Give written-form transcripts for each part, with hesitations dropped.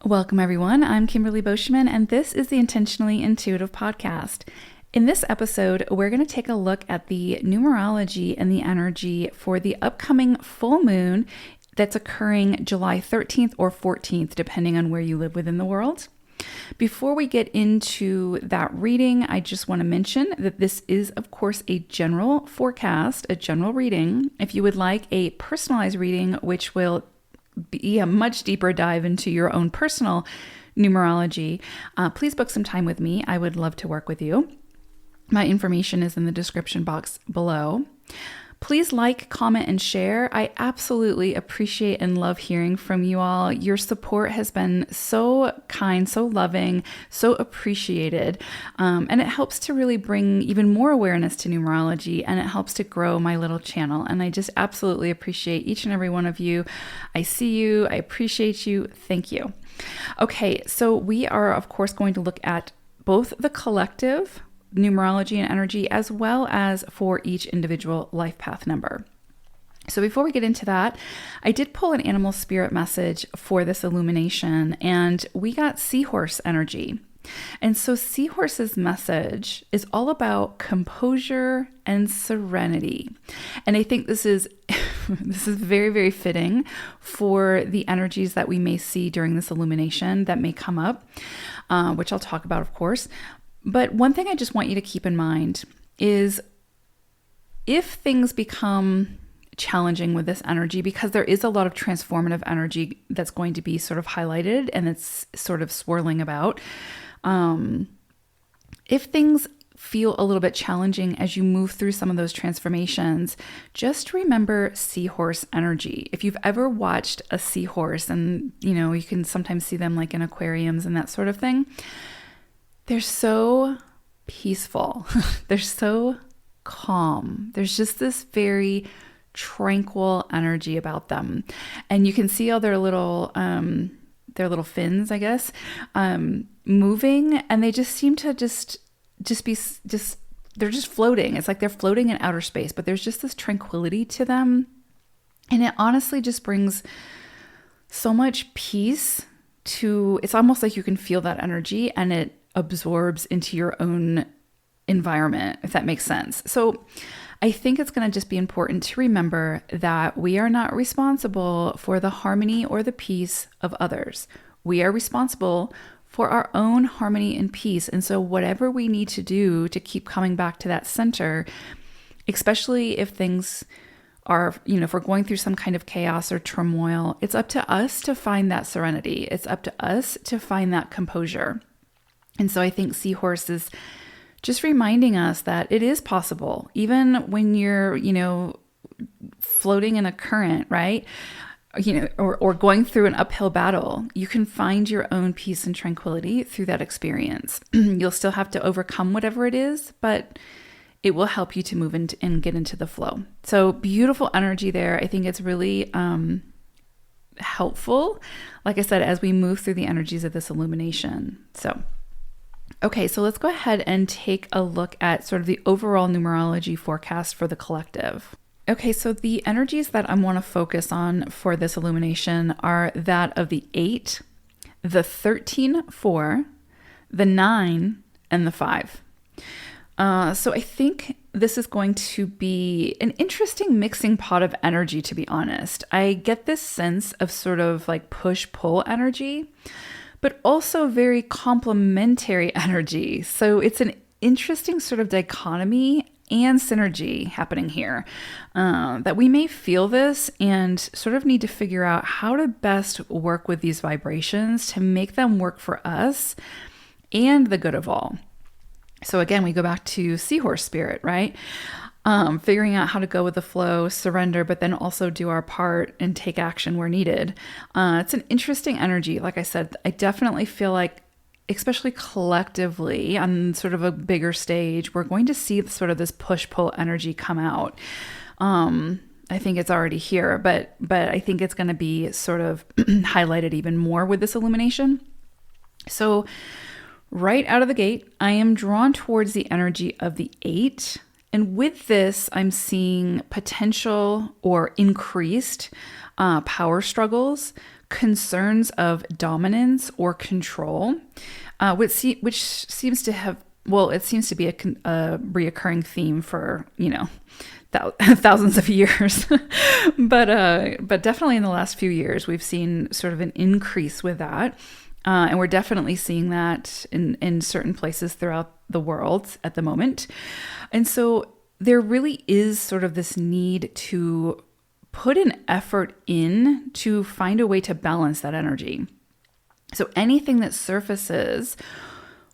Welcome, everyone. I'm Kimberly Boschman, and this is the Intentionally Intuitive Podcast. In this episode, we're going to take a look at the numerology and the energy for the upcoming full moon that's occurring July 13th or 14th, depending on where you live within the world. Before we get into that reading, I just want to mention that this is, of course, a general forecast, a general reading. If you would like a personalized reading, which will be a much deeper dive into your own personal numerology, please book some time with me. I would love to work with you. My information is in the description box below. Please like, comment, and share. I absolutely appreciate and love hearing from you all. Your support has been so kind, so loving, so appreciated. And it helps to really bring even more awareness to numerology, and it helps to grow my little channel. And I just absolutely appreciate each and every one of you. I see you. I appreciate you. Thank you. Okay, so we are, of course, going to look at both the collective numerology and energy, as well as for each individual life path number. So before we get into that, I did pull an animal spirit message for this illumination, and we got seahorse energy. And so seahorse's message is all about composure and serenity. And I think this is this is very, very fitting for the energies that we may see during this illumination that may come up, which I'll talk about, of course. But one thing I just want you to keep in mind is if things become challenging with this energy, because there is a lot of transformative energy that's going to be sort of highlighted and it's sort of swirling about. If things feel a little bit challenging as you move through some of those transformations, just remember seahorse energy. If you've ever watched a seahorse, and you can sometimes see them like in aquariums and that sort of thing, they're so peaceful. They're so calm. There's just this very tranquil energy about them. And you can see all their little fins, I guess, moving, and they just seem to just be they're just floating. It's like they're floating in outer space, but there's just this tranquility to them. And it honestly just brings so much peace to, it's almost like you can feel that energy and it absorbs into your own environment, if that makes sense. So I think it's going to just be important to remember that we are not responsible for the harmony or the peace of others. We are responsible for our own harmony and peace. And so whatever we need to do to keep coming back to that center, especially if things are, if we're going through some kind of chaos or turmoil, it's up to us to find that serenity. It's up to us to find that composure. And so I think Seahorse is just reminding us that it is possible, even when you're, floating in a current, right? Or going through an uphill battle, you can find your own peace and tranquility through that experience. You'll still have to overcome whatever it is, but it will help you to move into and get into the flow. So beautiful energy there. I think it's really helpful, like I said, as we move through the energies of this illumination. Okay, so let's go ahead and take a look at sort of the overall numerology forecast for the collective. Okay, so the energies that I want to focus on for this illumination are that of the 8, the 13-4, the 9, and the 5. So I think this is going to be an interesting mixing pot of energy, to be honest. I get this sense of sort of like push-pull energy, but also very complementary energy. So it's an interesting sort of dichotomy and synergy happening here, that we may feel this and sort of need to figure out how to best work with these vibrations to make them work for us and the good of all. So again, we go back to seahorse spirit, right? Figuring out how to go with the flow, surrender, but then also do our part and take action where needed. It's an interesting energy. Like I said, I definitely feel like, especially collectively on sort of a bigger stage, we're going to see sort of this push-pull energy come out. I think it's already here, but I think it's going to be sort of highlighted even more with this illumination. So right out of the gate, I am drawn towards the energy of the 8. And with this, I'm seeing potential or increased power struggles, concerns of dominance or control, which seems to have, well, it seems to be a reoccurring theme for, thousands of years. but definitely in the last few years, we've seen sort of an increase with that. And we're definitely seeing that in certain places throughout the world at the moment. And so there really is sort of this need to put an effort in to find a way to balance that energy. So anything that surfaces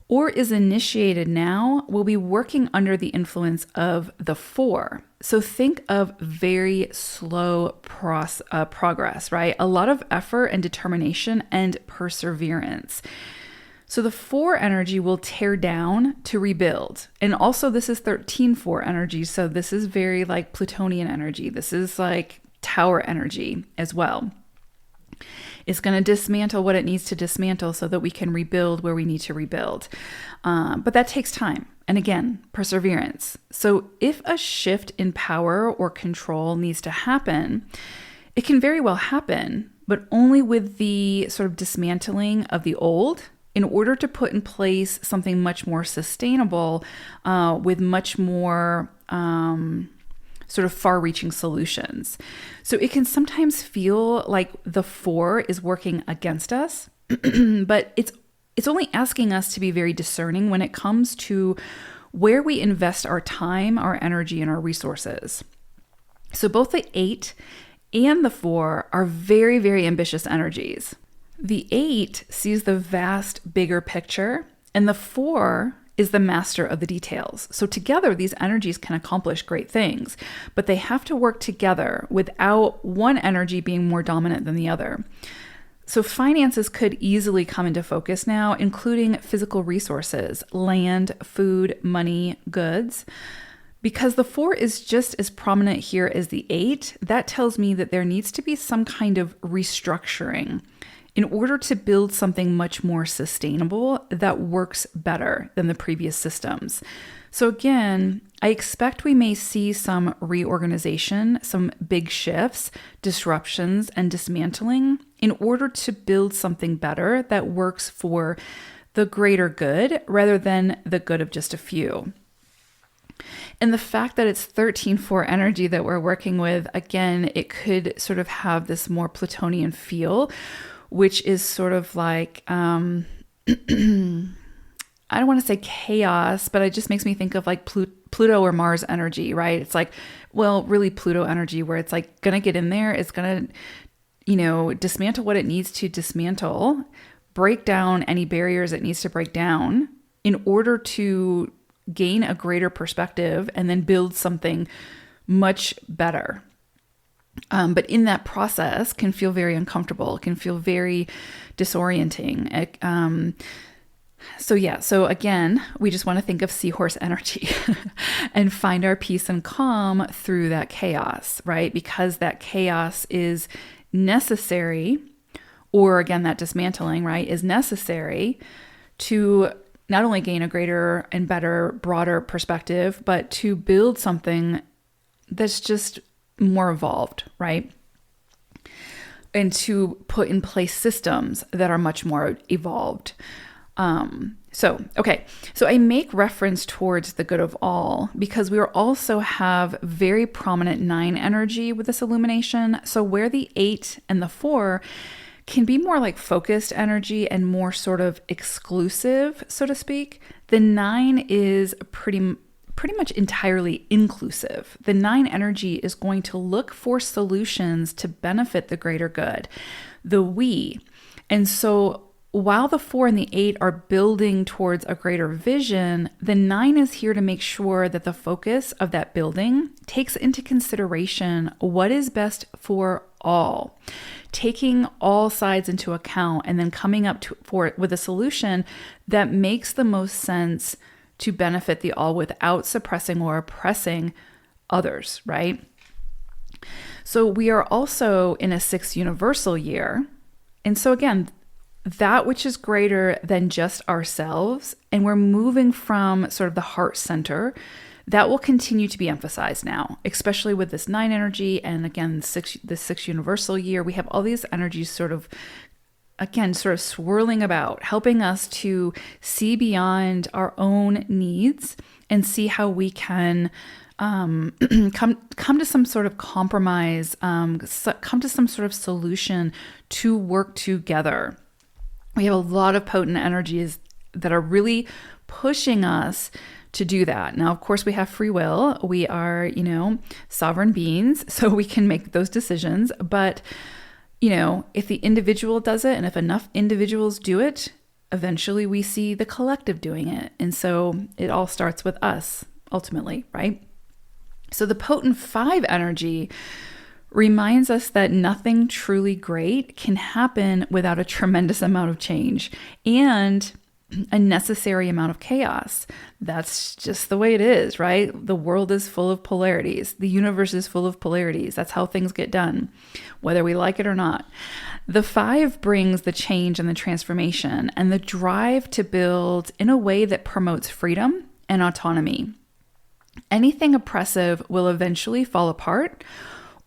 or is initiated now will be working under the influence of the 4. So think of very slow progress, right? A lot of effort and determination and perseverance. So the 4 energy will tear down to rebuild. And also this is 13-4 energy. So this is very like Plutonian energy. This is like tower energy as well. It's going to dismantle what it needs to dismantle so that we can rebuild where we need to rebuild. But that takes time. And again, perseverance. So if a shift in power or control needs to happen, it can very well happen, but only with the sort of dismantling of the old in order to put in place something much more sustainable with much more sort of far-reaching solutions. So it can sometimes feel like the 4 is working against us, but it's only asking us to be very discerning when it comes to where we invest our time, our energy, and our resources. So both the 8 and the 4 are very, very ambitious energies. The 8 sees the vast, bigger picture, and the 4 is the master of the details. So together, these energies can accomplish great things, but they have to work together without one energy being more dominant than the other. So finances could easily come into focus now, including physical resources, land, food, money, goods. Because the 4 is just as prominent here as the 8, that tells me that there needs to be some kind of restructuring in order to build something much more sustainable that works better than the previous systems. So again, I expect we may see some reorganization, some big shifts, disruptions, and dismantling in order to build something better that works for the greater good rather than the good of just a few. And the fact that it's 13-4 energy that we're working with, again, it could sort of have this more Plutonian feel, which is sort of like, I don't want to say chaos, but it just makes me think of like Pluto or Mars energy, right? It's like, well, really Pluto energy where it's like going to get in there. It's going to, dismantle what it needs to dismantle, break down any barriers it needs to break down in order to gain a greater perspective and then build something much better. But in that process can feel very uncomfortable, can feel very disorienting. So again, we just want to think of seahorse energy and find our peace and calm through that chaos, right? Because that chaos is necessary, or again, that dismantling, right, is necessary to not only gain a greater and better, broader perspective, but to build something that's just more evolved, right? And to put in place systems that are much more evolved. So I make reference towards the good of all because we also have very prominent 9 energy with this illumination. So where the 8 and the 4 can be more like focused energy and more sort of exclusive, so to speak, the 9 is pretty much entirely inclusive. The 9 energy is going to look for solutions to benefit the greater good, the we. And so while the 4 and the 8 are building towards a greater vision, the 9 is here to make sure that the focus of that building takes into consideration what is best for all, taking all sides into account and then coming up with a solution that makes the most sense to benefit the all without suppressing or oppressing others, right? So we are also in a 6th universal year. And so again, that which is greater than just ourselves, and we're moving from sort of the heart center, that will continue to be emphasized now, especially with this 9 energy. And again, the six universal year, we have all these energies sort of swirling about, helping us to see beyond our own needs and see how we can come to some sort of compromise, come to some sort of solution to work together. We have a lot of potent energies that are really pushing us to do that. Now, of course, we have free will. We are, sovereign beings, so we can make those decisions. But if the individual does it and if enough individuals do it, eventually we see the collective doing it. And so it all starts with us ultimately, right? So the potent 5 energy reminds us that nothing truly great can happen without a tremendous amount of change and a necessary amount of chaos. That's just the way it is, right? The world is full of polarities. The universe is full of polarities. That's how things get done, whether we like it or not. The 5 brings the change and the transformation and the drive to build in a way that promotes freedom and autonomy. Anything oppressive will eventually fall apart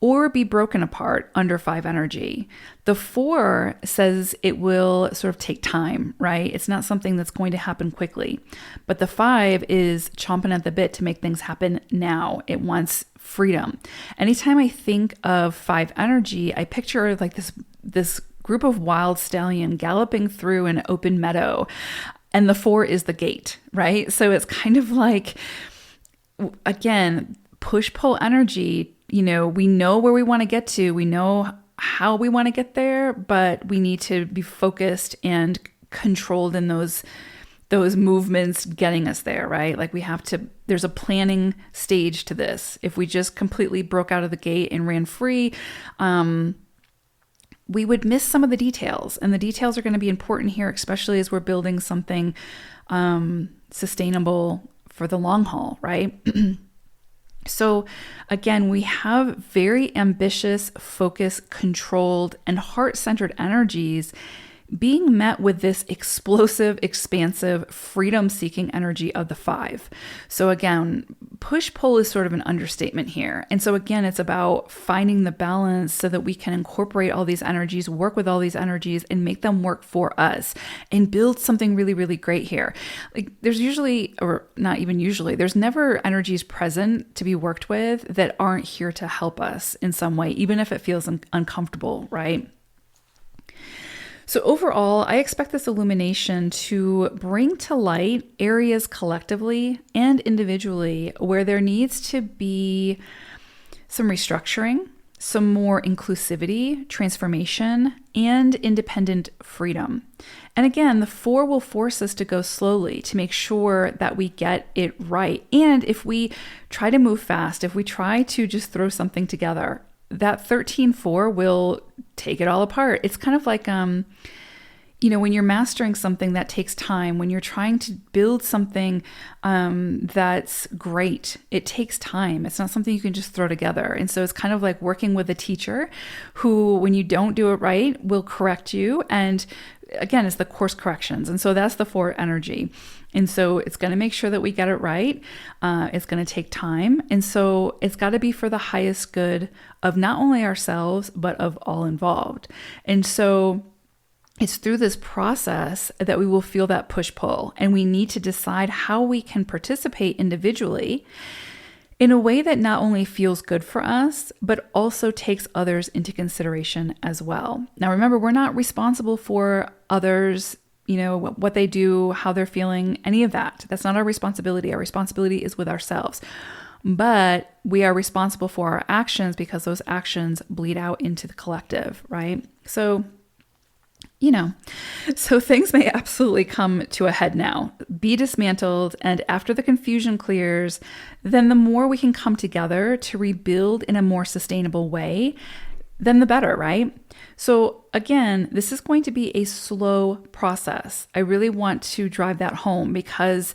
or be broken apart under 5 energy. The 4 says it will sort of take time, right? It's not something that's going to happen quickly. But the 5 is chomping at the bit to make things happen now. It wants freedom. Anytime I think of 5 energy, I picture like this group of wild stallion galloping through an open meadow. And the 4 is the gate, right? So it's kind of like, again, push-pull energy. We know where we want to get to. We know how we want to get there, but we need to be focused and controlled in those movements getting us there, right? Like there's a planning stage to this. If we just completely broke out of the gate and ran free, we would miss some of the details. And the details are going to be important here, especially as we're building something sustainable for the long haul, right? So again, we have very ambitious, focused, controlled, and heart-centered energies being met with this explosive, expansive, freedom-seeking energy of the 5. So again, push-pull is sort of an understatement here. And so again, it's about finding the balance so that we can incorporate all these energies, work with all these energies, and make them work for us and build something really, really great here. Like there's usually, or not even usually, there's never energies present to be worked with that aren't here to help us in some way, even if it feels uncomfortable, right? So overall, I expect this illumination to bring to light areas collectively and individually where there needs to be some restructuring, some more inclusivity, transformation, and independent freedom. And again, the 4 will force us to go slowly to make sure that we get it right. And if we try to move fast, if we try to just throw something together, that 13-4 will take it all apart. It's kind of like, when you're mastering something that takes time, when you're trying to build something that's great, it takes time. It's not something you can just throw together. And so it's kind of like working with a teacher who, when you don't do it right, will correct you. And again, it's the course corrections. And so that's the 4 energy. And so it's going to make sure that we get it right. It's going to take time. And so it's got to be for the highest good of not only ourselves, but of all involved. And so it's through this process that we will feel that push-pull. And we need to decide how we can participate individually in a way that not only feels good for us, but also takes others into consideration as well. Now, remember, we're not responsible for others, what they do, how they're feeling, any of that. That's not our responsibility. Our responsibility is with ourselves. But we are responsible for our actions because those actions bleed out into the collective, right? So things may absolutely come to a head now, be dismantled, and after the confusion clears, then the more we can come together to rebuild in a more sustainable way, then the better, right? So again, this is going to be a slow process. I really want to drive that home because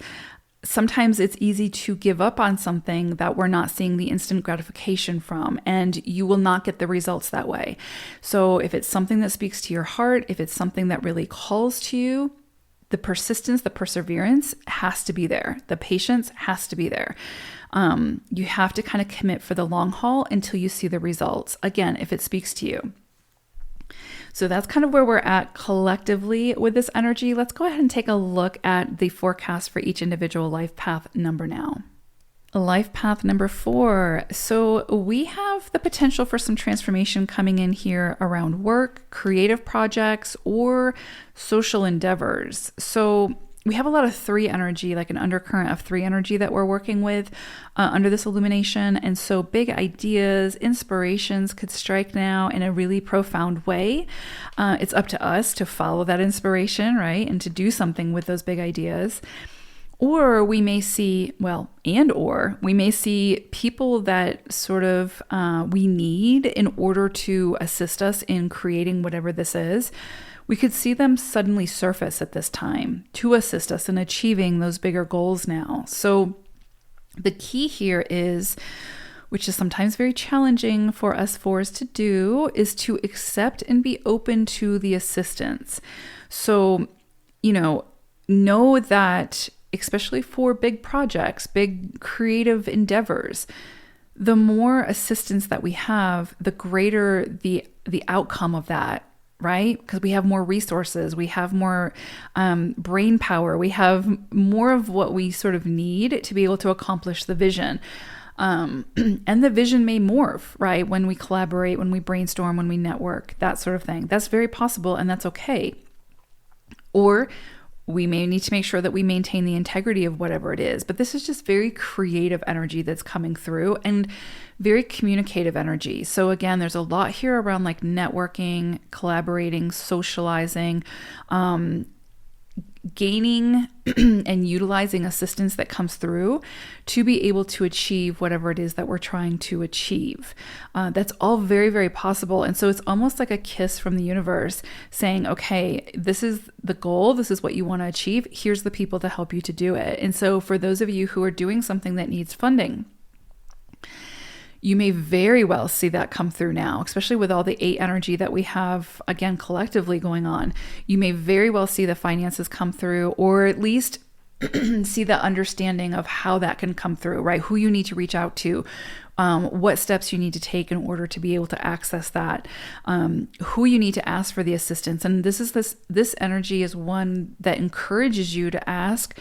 sometimes it's easy to give up on something that we're not seeing the instant gratification from, and you will not get the results that way. So if it's something that speaks to your heart, if it's something that really calls to you, the persistence, the perseverance has to be there. The patience has to be there. You have to kind of commit for the long haul until you see the results. Again, if it speaks to you. So that's kind of where we're at collectively with this energy. Let's go ahead and take a look at the forecast for each individual life path number now. Life path number 4. So we have the potential for some transformation coming in here around work, creative projects, or social endeavors. So we have a lot of 3 energy, like an undercurrent of 3 energy that we're working with under this illumination. And so big ideas, inspirations could strike now in a really profound way. It's up to us to follow that inspiration, right? And to do something with those big ideas. Or we may see, we may see people that sort of we need in order to assist us in creating whatever this is. We could see them suddenly surface at this time to assist us in achieving those bigger goals now. So the key here is, which is sometimes very challenging for us fours to do, is to accept and be open to the assistance. So, know that, especially for big projects, big creative endeavors, the more assistance that we have, the greater the outcome of that, right? Because we have more resources, we have more brain power, we have more of what we sort of need to be able to accomplish the vision. And the vision may morph, right? When we collaborate, when we brainstorm, when we network, that sort of thing. That's very possible, and that's okay. Or we may need to make sure that we maintain the integrity of whatever it is. But this is just very creative energy that's coming through and very communicative energy. So again, there's a lot here around like networking, collaborating, socializing, gaining and utilizing assistance that comes through to be able to achieve whatever it is that we're trying to achieve. That's all very, very possible. And so it's almost like a kiss from the universe saying, okay, this is the goal. This is what you want to achieve. Here's the people to help you to do it. And so for those of you who are doing something that needs funding, you may very well see that come through now, especially with all the 8 energy that we have, again, collectively going on. You may very well see the finances come through, or at least see the understanding of how that can come through, right? Who you need to reach out to, what steps you need to take in order to be able to access that, who you need to ask for the assistance. And this energy is one that encourages you to ask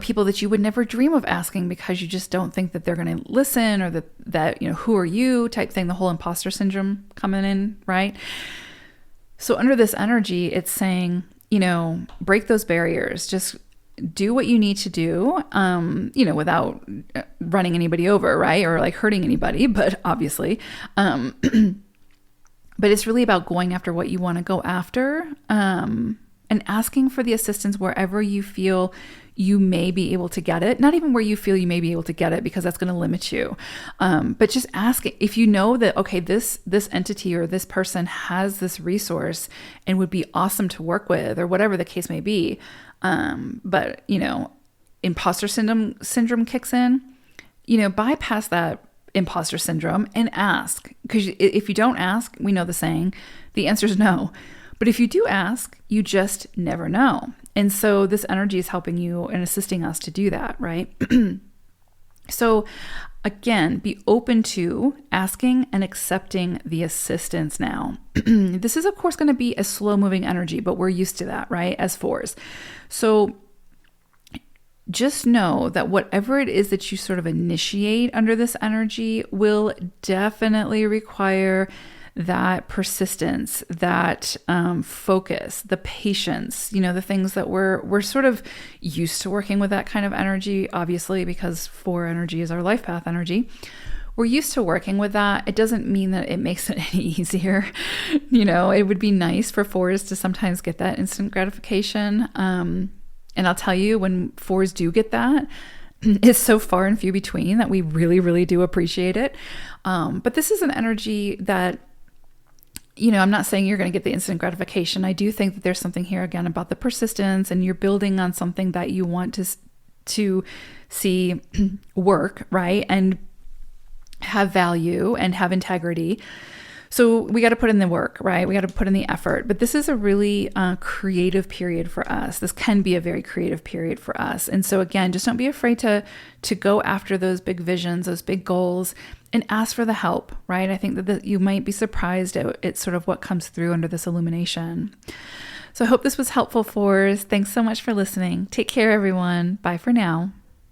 people that you would never dream of asking because you just don't think that they're going to listen, or that who are you type thing, the whole imposter syndrome coming in, right? So under this energy, it's saying, break those barriers, just do what you need to do, without running anybody over, right? Or like hurting anybody, but obviously, but it's really about going after what you want to go after, and asking for the assistance wherever you feel you may be able to get it. Not even where you feel you may be able to get it, because that's going to limit you. But just ask if you know that, okay, this entity or this person has this resource and would be awesome to work with, or whatever the case may be. But imposter syndrome kicks in, bypass that imposter syndrome and ask. Because if you don't ask, we know the saying, the answer is no. But if you do ask, you just never know. And so this energy is helping you and assisting us to do that, right? So again, be open to asking and accepting the assistance now. This is, of course, going to be a slow-moving energy, but we're used to that, right, as fours. So just know that whatever it is that you sort of initiate under this energy will definitely require that persistence, that focus, the patience, the things that we're sort of used to working with that kind of energy, obviously, because 4 energy is our life path energy. We're used to working with that. It doesn't mean that it makes it any easier. It would be nice for 4s to sometimes get that instant gratification. And I'll tell you, when 4s do get that, it's so far and few between that we really, really do appreciate it. But this is an energy that, I'm not saying you're going to get the instant gratification. I do think that there's something here again about the persistence, and you're building on something that you want to see work, right? And have value and have integrity. So we got to put in the work, right? We got to put in the effort. But this is a really creative period for us. This can be a very creative period for us. And so again, just don't be afraid to go after those big visions, those big goals, and ask for the help, right? I think that you might be surprised at sort of what comes through under this illumination. So I hope this was helpful for us. Thanks so much for listening. Take care, everyone. Bye for now.